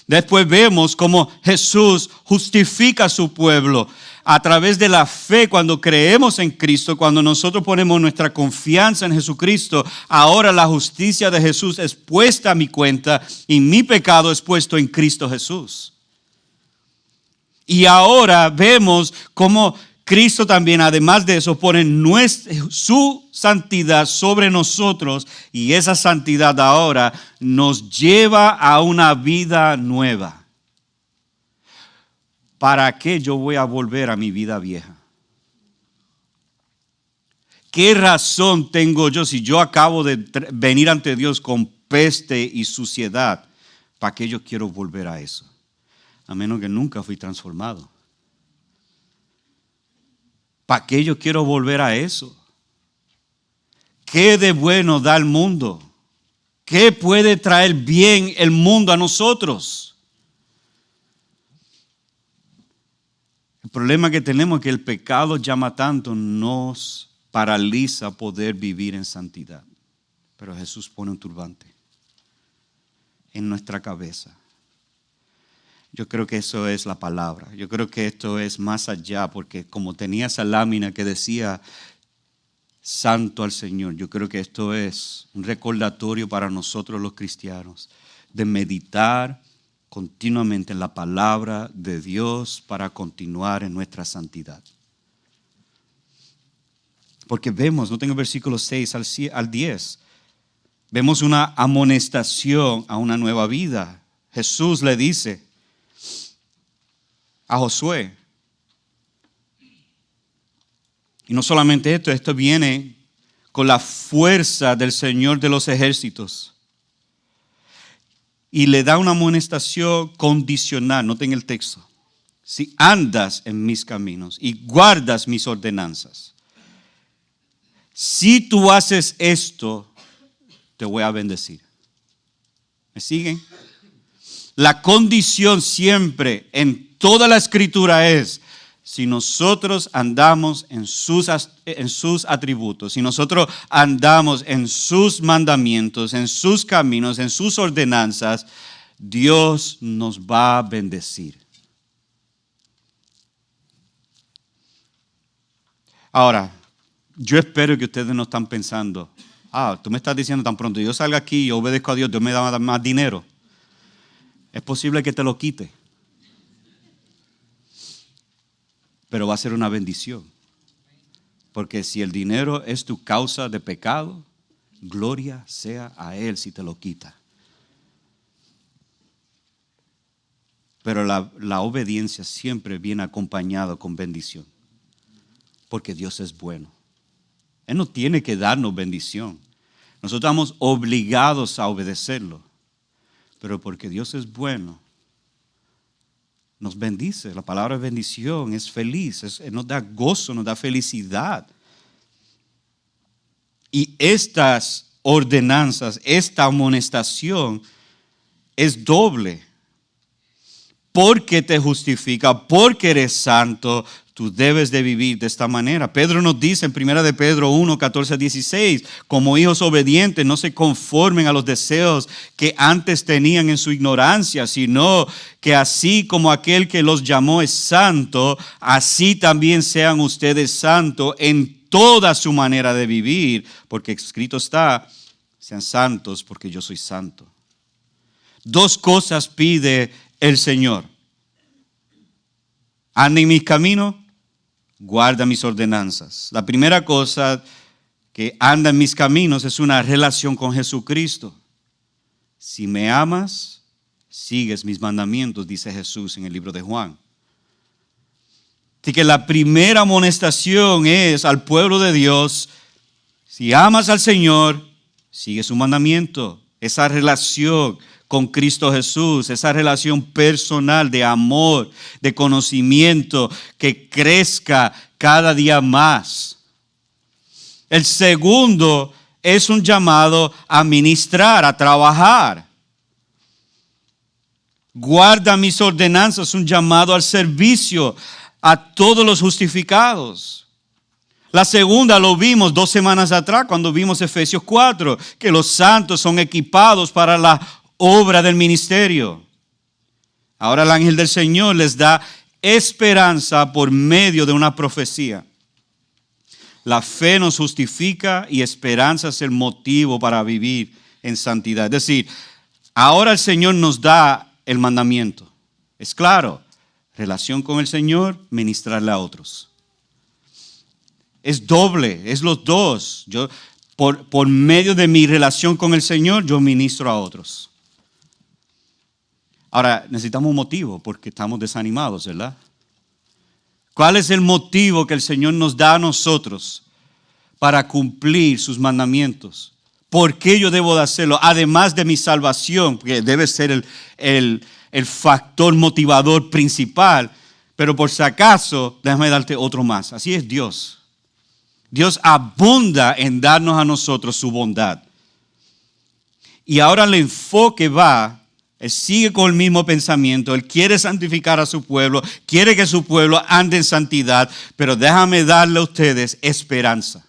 Después vemos cómo Jesús justifica a su pueblo a través de la fe. Cuando creemos en Cristo, cuando nosotros ponemos nuestra confianza en Jesucristo, ahora la justicia de Jesús es puesta a mi cuenta y mi pecado es puesto en Cristo Jesús. Y ahora vemos cómo Cristo también, además de eso, pone su santidad sobre nosotros, y esa santidad ahora nos lleva a una vida nueva. ¿Para qué yo voy a volver a mi vida vieja? ¿Qué razón tengo yo si yo acabo de venir ante Dios con peste y suciedad? ¿Para qué yo quiero volver a eso? A menos que nunca fui transformado. ¿Para qué yo quiero volver a eso? ¿Qué de bueno da el mundo? ¿Qué puede traer bien el mundo a nosotros? El problema que tenemos es que el pecado llama tanto, nos paraliza poder vivir en santidad. Pero Jesús pone un turbante en nuestra cabeza. Yo creo que eso es la palabra. Yo creo que esto es más allá, porque como tenía esa lámina que decía santo al Señor, yo creo que esto es un recordatorio para nosotros los cristianos de meditar continuamente en la palabra de Dios para continuar en nuestra santidad. Porque vemos, no tengo el versículo 6 al 10, vemos una amonestación a una nueva vida. Jesús le dice a Josué, y no solamente esto viene con la fuerza del Señor de los ejércitos. Y le da una amonestación condicional, noten el texto. Si andas en mis caminos y guardas mis ordenanzas, si tú haces esto, te voy a bendecir. ¿Me siguen? La condición siempre en toda la escritura es, si nosotros andamos en sus atributos, si nosotros andamos en sus mandamientos, en sus caminos, en sus ordenanzas, Dios nos va a bendecir. Ahora, yo espero que ustedes no están pensando, tú me estás diciendo tan pronto yo salga aquí y obedezco a Dios, Dios me va a dar más dinero. Es posible que te lo quite. Pero va a ser una bendición. Porque si el dinero es tu causa de pecado, gloria sea a Él si te lo quita. Pero la obediencia siempre viene acompañada con bendición. Porque Dios es bueno. Él no tiene que darnos bendición. Nosotros estamos obligados a obedecerlo. Pero porque Dios es bueno, nos bendice. La palabra bendición es feliz, nos da gozo, nos da felicidad. Y estas ordenanzas, esta amonestación es doble. Porque te justifica, porque eres santo, tú debes de vivir de esta manera. Pedro nos dice en 1 de Pedro 1, 14, 16, como hijos obedientes, no se conformen a los deseos que antes tenían en su ignorancia, sino que así como aquel que los llamó es santo, así también sean ustedes santos en toda su manera de vivir, porque escrito está, sean santos porque yo soy santo. Dos cosas pide el Señor. Anda en mis caminos, guarda mis ordenanzas. La primera cosa que anda en mis caminos es una relación con Jesucristo. Si me amas, sigues mis mandamientos, dice Jesús en el libro de Juan. Así que la primera amonestación es al pueblo de Dios, si amas al Señor, sigue su mandamiento. Esa relación con Cristo Jesús, esa relación personal de amor, de conocimiento, que crezca cada día más. El segundo es un llamado a ministrar, a trabajar. Guarda mis ordenanzas, un llamado al servicio a todos los justificados. La segunda lo vimos 2 semanas atrás cuando vimos Efesios 4, que los santos son equipados para la obra del ministerio. Ahora el ángel del Señor les da esperanza por medio de una profecía. La fe nos justifica y esperanza es el motivo para vivir en santidad. Es decir, ahora el Señor nos da el mandamiento. Es claro, relación con el Señor, ministrarle a otros. Es doble, es los dos. Yo, por medio de mi relación con el Señor, yo ministro a otros. Ahora, necesitamos un motivo porque estamos desanimados, ¿verdad? ¿Cuál es el motivo que el Señor nos da a nosotros para cumplir sus mandamientos? ¿Por qué yo debo de hacerlo? Además de mi salvación, que debe ser el factor motivador principal. Pero por si acaso, déjame darte otro más. Así es Dios. Dios abunda en darnos a nosotros su bondad. Y ahora el enfoque va, Él sigue con el mismo pensamiento. Él quiere santificar a su pueblo, quiere que su pueblo ande en santidad, pero déjame darle a ustedes esperanza.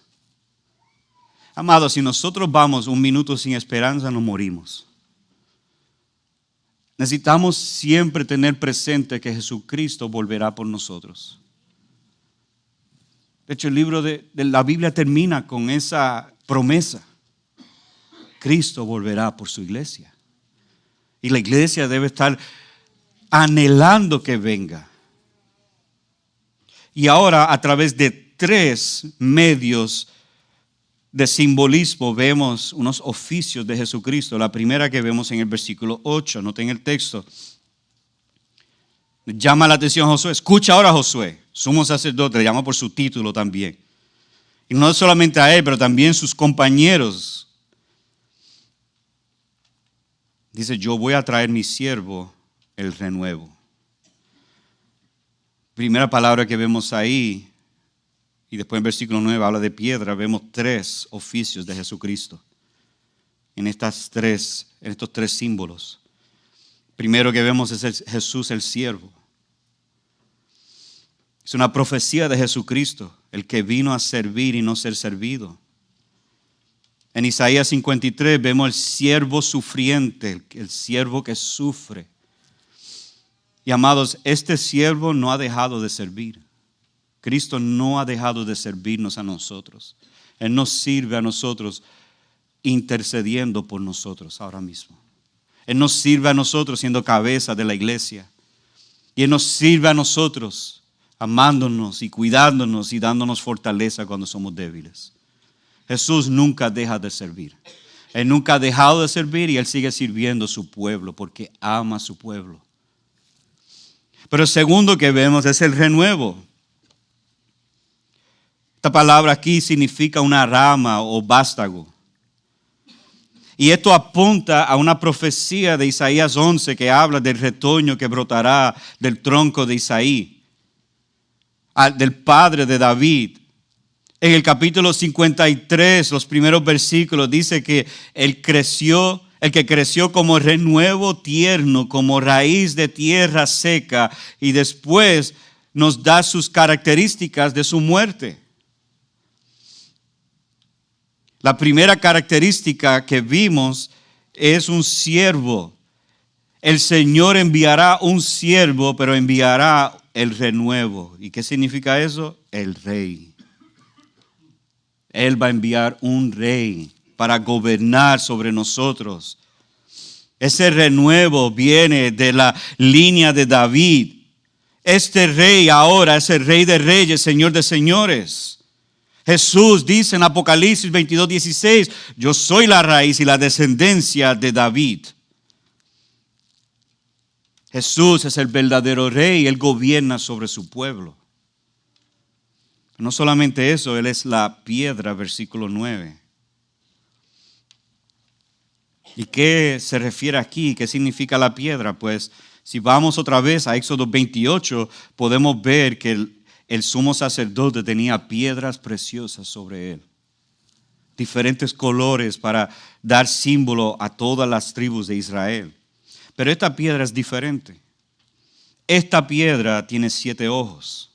Amados, si nosotros vamos un minuto sin esperanza, nos morimos. Necesitamos siempre tener presente que Jesucristo volverá por nosotros. De hecho, el libro de la Biblia termina con esa promesa. Cristo volverá por su iglesia. Y la iglesia debe estar anhelando que venga. Y ahora, a través de tres medios de simbolismo vemos unos oficios de Jesucristo. La primera que vemos en el versículo 8, noten el texto. Llama la atención a Josué. Escucha ahora, Josué, sumo sacerdote, le llama por su título también. Y no solamente a él, pero también sus compañeros. Dice, yo voy a traer mi siervo, el renuevo. Primera palabra que vemos ahí, y después en versículo 9 habla de piedra, vemos tres oficios de Jesucristo. En estos tres símbolos. Primero que vemos es Jesús el siervo. Es una profecía de Jesucristo, el que vino a servir y no ser servido. En Isaías 53 vemos el siervo sufriente, el siervo que sufre. Y amados, este siervo no ha dejado de servir. Cristo no ha dejado de servirnos a nosotros. Él nos sirve a nosotros intercediendo por nosotros ahora mismo. Él nos sirve a nosotros siendo cabeza de la iglesia. Y Él nos sirve a nosotros amándonos y cuidándonos y dándonos fortaleza cuando somos débiles. Jesús nunca deja de servir. Él nunca ha dejado de servir y Él sigue sirviendo a su pueblo porque ama a su pueblo. Pero el segundo que vemos es el renuevo. Esta palabra aquí significa una rama o vástago. Y esto apunta a una profecía de Isaías 11 que habla del retoño que brotará del tronco de Isaí, del padre de David. En el capítulo 53, los primeros versículos, dice que el que creció como renuevo tierno, como raíz de tierra seca, y después nos da sus características de su muerte. La primera característica que vimos es un siervo. El Señor enviará un siervo, pero enviará el renuevo. ¿Y qué significa eso? El rey. Él va a enviar un rey para gobernar sobre nosotros. Ese renuevo viene de la línea de David. Este rey ahora es el Rey de Reyes, Señor de Señores. Jesús dice en Apocalipsis 22:16, yo soy la raíz y la descendencia de David. Jesús es el verdadero rey, Él gobierna sobre su pueblo. No solamente eso, Él es la piedra, versículo 9. ¿Y qué se refiere aquí? ¿Qué significa la piedra? Pues si vamos otra vez a Éxodo 28, podemos ver que el sumo sacerdote tenía piedras preciosas sobre él. Diferentes colores para dar símbolo a todas las tribus de Israel. Pero esta piedra es diferente. Esta piedra tiene 7 ojos.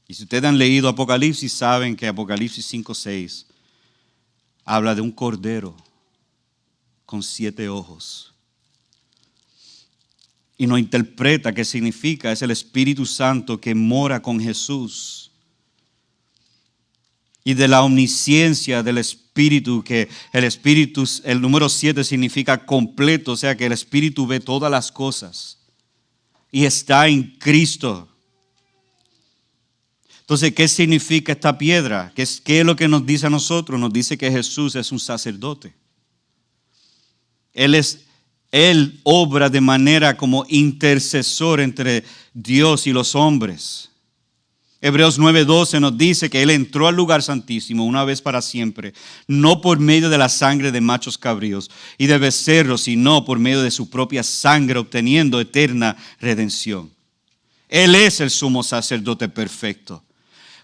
Y si ustedes han leído Apocalipsis, saben que Apocalipsis 5:6 habla de un cordero con 7 ojos. Y nos interpreta qué significa. Es el Espíritu Santo que mora con Jesús. Y de la omnisciencia del Espíritu, que el número 7 significa completo, o sea que el Espíritu ve todas las cosas. Y está en Cristo. Entonces, ¿qué significa esta piedra? ¿Qué es lo que nos dice a nosotros? Nos dice que Jesús es un sacerdote. Él obra de manera como intercesor entre Dios y los hombres. Hebreos 9:12 nos dice que Él entró al lugar santísimo una vez para siempre, no por medio de la sangre de machos cabríos y de becerros, sino por medio de su propia sangre, obteniendo eterna redención. Él es el sumo sacerdote perfecto.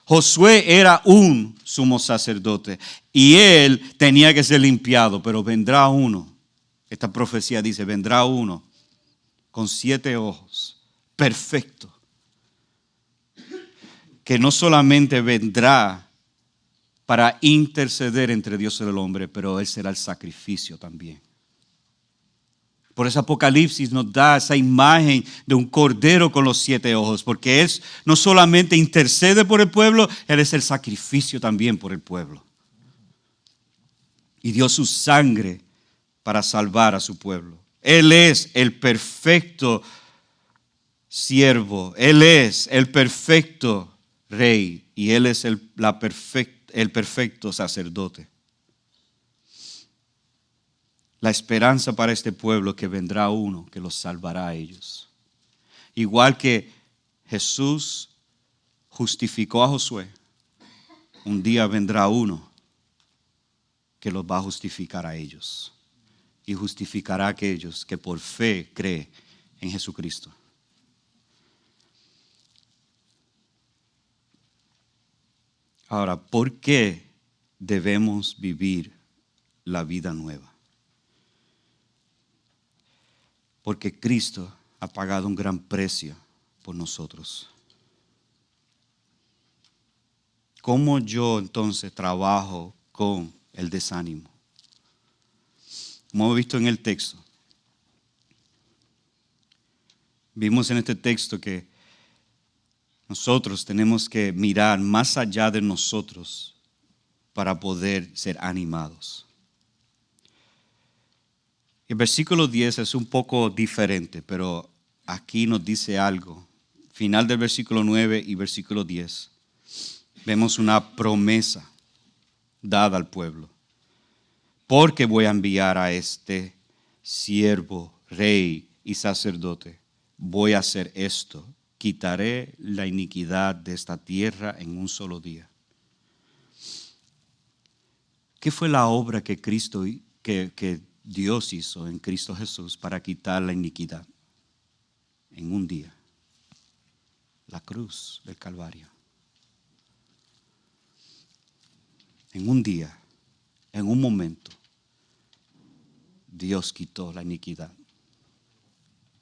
Josué era un sumo sacerdote y él tenía que ser limpiado, pero vendrá uno. Esta profecía dice, vendrá uno con 7 ojos, perfecto, que no solamente vendrá para interceder entre Dios y el hombre, pero Él será el sacrificio también. Por eso Apocalipsis nos da esa imagen de un cordero con los 7 ojos, porque Él no solamente intercede por el pueblo, Él es el sacrificio también por el pueblo. Y dio su sangre para salvar a su pueblo. Él es el perfecto siervo. Él es el perfecto Rey y Él es el perfecto sacerdote. La esperanza para este pueblo que vendrá uno que los salvará a ellos. Igual que Jesús justificó a Josué, un día vendrá uno que los va a justificar a ellos y justificará a aquellos que por fe creen en Jesucristo. Ahora, ¿por qué debemos vivir la vida nueva? Porque Cristo ha pagado un gran precio por nosotros. ¿Cómo yo entonces trabajo con el desánimo? Como hemos visto en el texto, vimos en este texto que nosotros tenemos que mirar más allá de nosotros para poder ser animados. El versículo 10 es un poco diferente, pero aquí nos dice algo. Final del versículo 9 y versículo 10. Vemos una promesa dada al pueblo. Porque voy a enviar a este siervo, rey y sacerdote. Voy a hacer esto. Quitaré la iniquidad de esta tierra en un solo día. ¿Qué fue la obra que Dios hizo en Cristo Jesús para quitar la iniquidad? En un día. La cruz del Calvario. En un día, en un momento, Dios quitó la iniquidad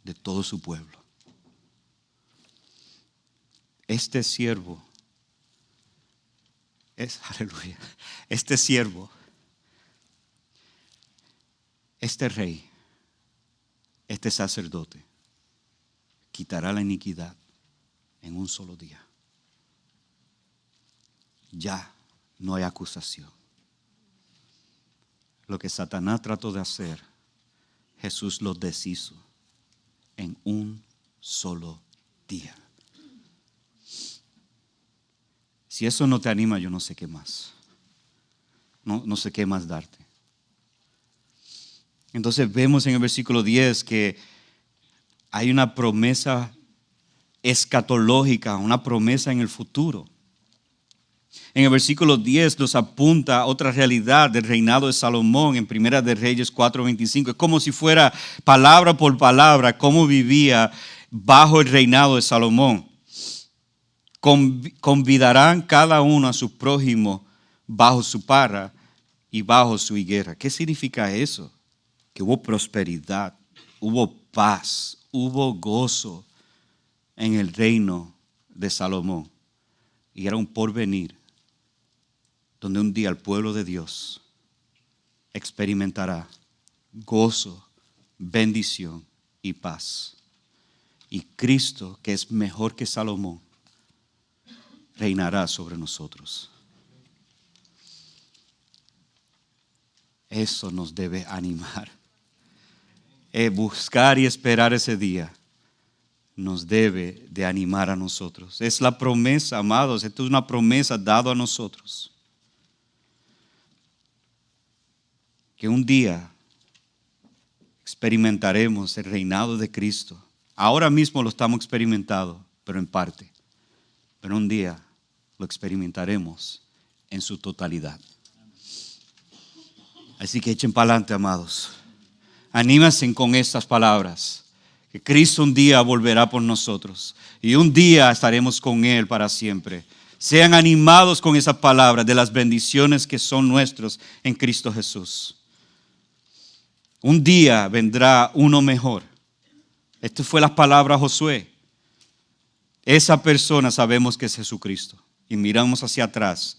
de todo su pueblo. Este siervo aleluya, este siervo, este rey, este sacerdote, quitará la iniquidad en un solo día. Ya no hay acusación. Lo que Satanás trató de hacer, Jesús lo deshizo en un solo día. Si eso no te anima, yo no sé qué más. No sé qué más darte. Entonces vemos en el versículo 10 que hay una promesa escatológica, una promesa en el futuro. En el versículo 10 nos apunta a otra realidad del reinado de Salomón en Primera de Reyes 4:25. Es como si fuera palabra por palabra cómo vivía bajo el reinado de Salomón. Convidarán cada uno a su prójimo bajo su parra y bajo su higuera. ¿Qué significa eso? Que hubo prosperidad, hubo paz, hubo gozo en el reino de Salomón. Y era un porvenir donde un día el pueblo de Dios experimentará gozo, bendición y paz. Y Cristo, que es mejor que Salomón, reinará sobre nosotros. Eso nos debe animar. Buscar y esperar ese día nos debe de animar a nosotros. Es la promesa, amados. Esto es una promesa dada a nosotros. Que un día experimentaremos el reinado de Cristo. Ahora mismo lo estamos experimentando, pero en parte. Pero un día lo experimentaremos en su totalidad. Así que echen para adelante, amados. Anímense con estas palabras. Que Cristo un día volverá por nosotros. Y un día estaremos con Él para siempre. Sean animados con esas palabras de las bendiciones que son nuestros en Cristo Jesús. Un día vendrá uno mejor. Esto fue las palabras de Josué. Esa persona sabemos que es Jesucristo. Y miramos hacia atrás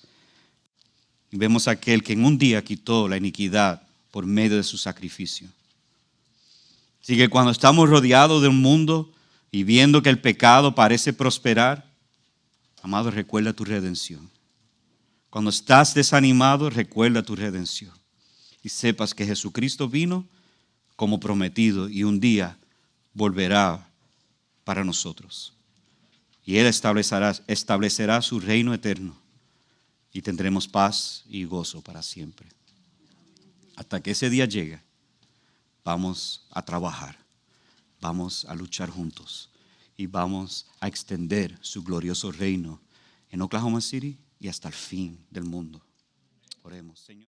y vemos a aquel que en un día quitó la iniquidad por medio de su sacrificio. Así que cuando estamos rodeados de un mundo y viendo que el pecado parece prosperar, amado, recuerda tu redención. Cuando estás desanimado, recuerda tu redención. Y sepas que Jesucristo vino como prometido y un día volverá para nosotros. Y Él establecerá su reino eterno y tendremos paz y gozo para siempre. Hasta que ese día llegue, vamos a trabajar, vamos a luchar juntos y vamos a extender su glorioso reino en Oklahoma City y hasta el fin del mundo. Oremos, Señor.